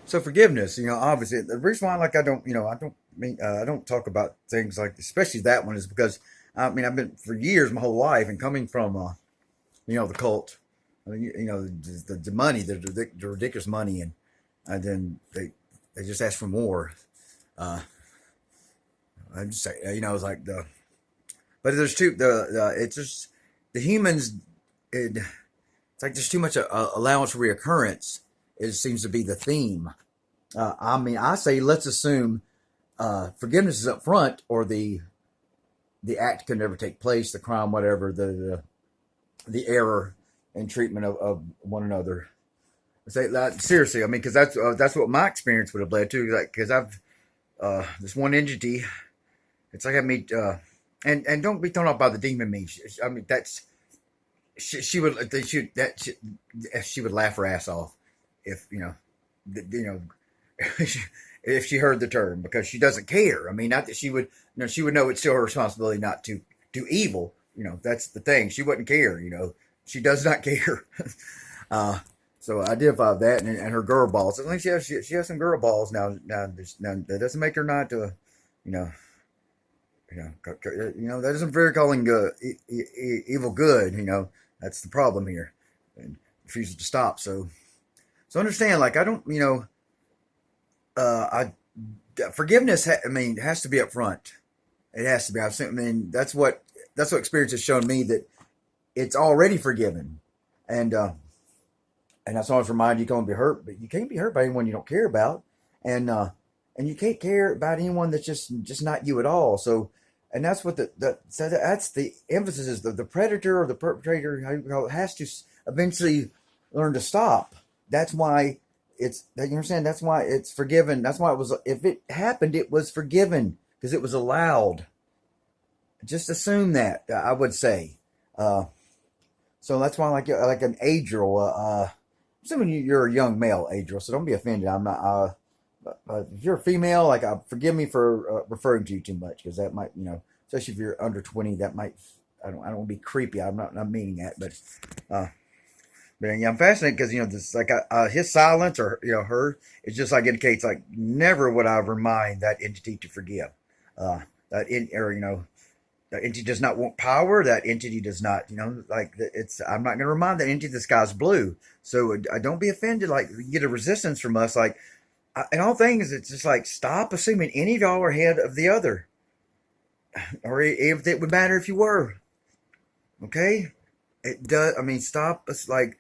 So forgiveness, obviously the reason why, like, I don't talk about things like, especially that one, is because I've been for years, my whole life, and coming from, the cult, the money, the ridiculous money, and then they just ask for more. Uh, I just say, it's like but there's it's just the humans. It's like there's too much allowance for reoccurrence. It seems to be the theme. I say let's assume forgiveness is up front, or the act can never take place, the crime, whatever, the error in treatment of one another. I say that seriously. I mean, because that's what my experience would have led to. Like, because I've this one entity. It's like I meet, and don't be thrown off by the demon me. I mean, that's she would she would laugh her ass off if if she heard the term, because she doesn't care. I mean, not that she would, she would know it's still her responsibility not to do evil. That's the thing. She wouldn't care. She does not care. So I identify with that, and her girl balls. At least she has some girl balls now. Now that doesn't make her not you know, that isn't very calling evil good. That's the problem here, and refuses to stop. So understand, like, I don't, I forgiveness. Has to be up front. It has to be. That's what experience has shown me, that it's already forgiven, and that's always remind you, you can't be hurt, but you can't be hurt by anyone you don't care about, and you can't care about anyone that's just not you at all. So, and that's what so that's the emphasis is, the predator or the perpetrator, how you call it, has to eventually learn to stop. That's why you understand. That's why it's forgiven. That's why it was. If it happened, it was forgiven because it was allowed. Just assume that. I would say. So that's why, like an Adriel. Assuming you're a young male, Adriel, so don't be offended. I'm not. If you're a female, like, forgive me for referring to you too much, because that might, especially if you're under 20, that might. I don't want to be creepy. I'm not meaning that, but yeah, I'm fascinated because this, like, his silence, or her, it just like indicates, like, never would I remind that entity to forgive. That entity does not want power. That entity does not, like, I'm not going to remind that entity the sky's blue. So don't be offended. Like, you get a resistance from us. Like, in all things, it's just like, stop assuming any of y'all are ahead of the other, or if it would matter if you were. Okay, it does. I mean, stop us, like,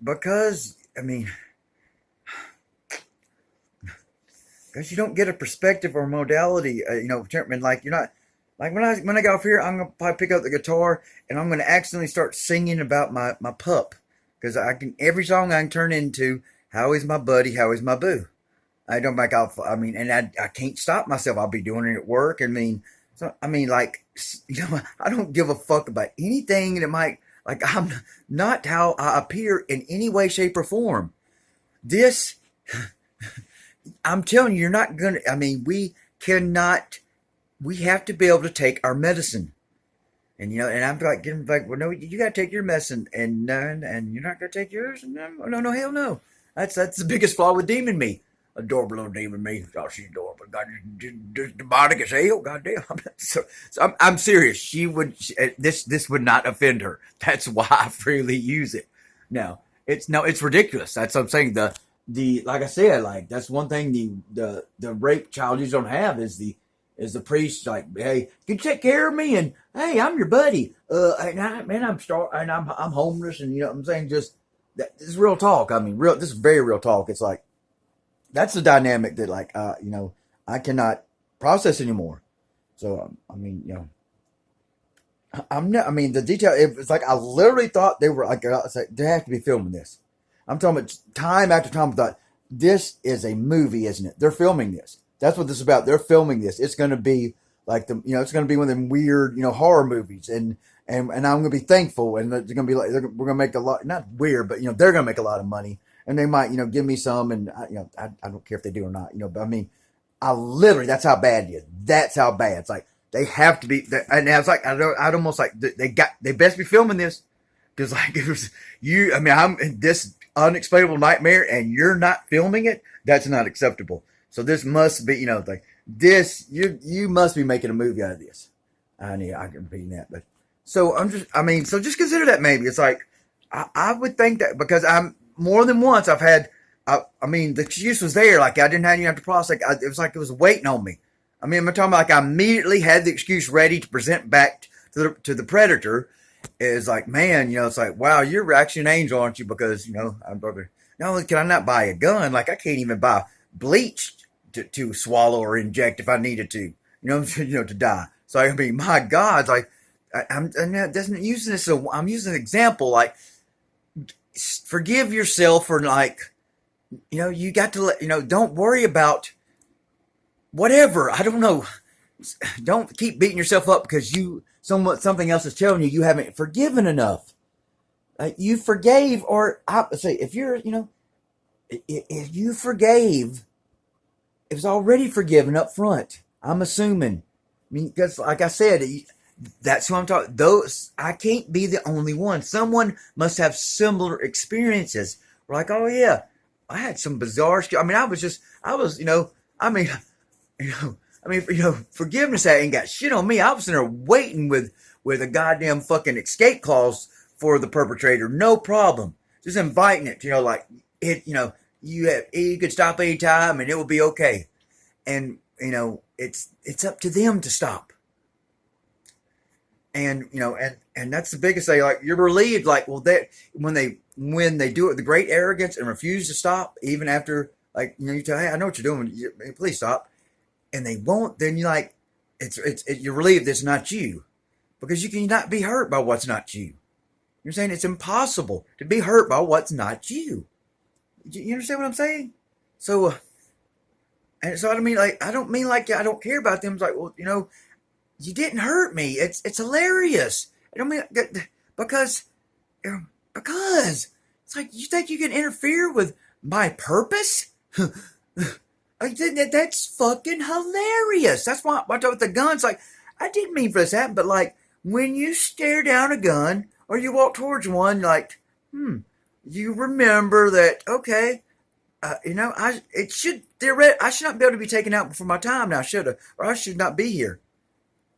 because because you don't get a perspective or modality. Like, you're not. Like, when I get off here, I'm gonna probably pick up the guitar and I'm gonna accidentally start singing about my pup, because every song I can turn into, how is my buddy, how is my boo. I don't make out. And I can't stop myself. I'll be doing it at work. Like, I don't give a fuck about anything that might, like, I'm not how I appear in any way, shape, or form. This, I'm telling you, you're not gonna. We cannot. We have to be able to take our medicine, and I'm like, getting like, well, no, you got to take your medicine, and you're not gonna take yours, and no, hell no. That's the biggest flaw with demon me. Adorable little demon me. Oh, she's adorable. God, just demonic as hell. Goddamn. So I'm serious. This would not offend her. That's why I freely use it. Now, it's ridiculous. That's what I'm saying. The like I said, like, that's one thing the rape child you don't have is the priest, like, hey, can you take care of me? And hey, I'm your buddy. I'm homeless, and what I'm saying, just that this is real talk. This is very real talk. It's like, that's the dynamic that, like, I cannot process anymore. So, I'm not. The detail. It's like I literally thought they were like, they have to be filming this. I'm talking about time after time. I thought, this is a movie, isn't it? They're filming this. That's what this is about. They're filming this. It's going to be like it's going to be one of them weird, horror movies, and I'm going to be thankful, and they're going to be like, we're going to make a lot, not weird, but they're going to make a lot of money. And they might, give me some, and I don't care if they do or not, but I literally, that's how bad it is. That's how bad. It's like, they have to be, and I was like, I'd almost like, they best be filming this, because, like, it was I'm this unexplainable nightmare and you're not filming it, that's not acceptable. So this must be, like this, you must be making a movie out of this. I can repeat that, but so so just consider that maybe. It's like, I would think that because I'm more than once I've had, the excuse was there. Like I didn't have, to process. Like it was like it was waiting on me. I'm talking about like I immediately had the excuse ready to present back to the predator. It's like, man, it's like, wow, you're actually an angel, aren't you? Because, I'm brother. Not only can I not buy a gun, like I can't even buy bleach to swallow or inject if I needed to, to die. So my God, it's like I'm using this. I'm using an example, like forgive yourself for like, you got to let, don't worry about whatever. I don't know. Don't keep beating yourself up because something else is telling you haven't forgiven enough. You forgave, or I say if you're, if you forgave, it was already forgiven up front. I'm assuming. Because like I said, that's who I'm talking. I can't be the only one. Someone must have similar experiences. We're like, oh yeah, I had some bizarre shit. Forgiveness ain't got shit on me. I was in there waiting with a goddamn fucking escape clause for the perpetrator. No problem. Just inviting it, like it, you could stop anytime and it will be okay. And, it's up to them to stop. And, and that's the biggest thing. Like you're relieved, like, well, that when they do it with great arrogance and refuse to stop, even after, like, you tell, hey, I know what you're doing. Please stop. And they won't, then you're like, you're relieved it's not you. Because you cannot be hurt by what's not you. You're saying it's impossible to be hurt by what's not you. You understand what I'm saying? So, and so I don't mean like I don't care about them. It's like, well, you didn't hurt me. It's hilarious. I don't mean because it's like you think you can interfere with my purpose? That's fucking hilarious. That's why I talk with the guns. Like I didn't mean for this to happen, but like when you stare down a gun or you walk towards one, like you remember that okay. I should not be able to be taken out before my time now, should I? Or I should not be here.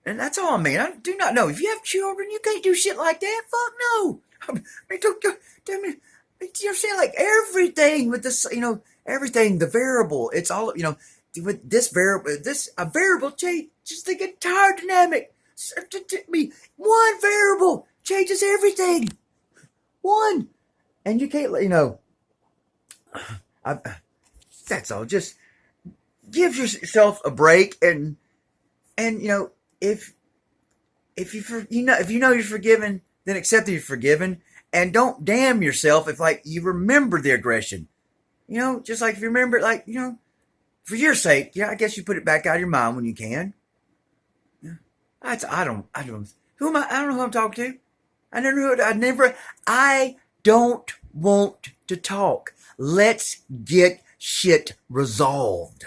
And that's all I mean. I do not know. If you have children, you can't do shit like that. Fuck no. You're saying like everything with this, everything, the variable, it's all, with this variable, a variable changes the entire dynamic. One variable changes everything. One. And you can't, that's all. Just give yourself a break, and if you're forgiven, then accept that you're forgiven, and don't damn yourself if like you remember the aggression. Just like if you remember it, like for your sake, I guess you put it back out of your mind when you can. Yeah. I don't. Who am I? I don't know who I'm talking to. I don't want to talk. Let's get shit resolved.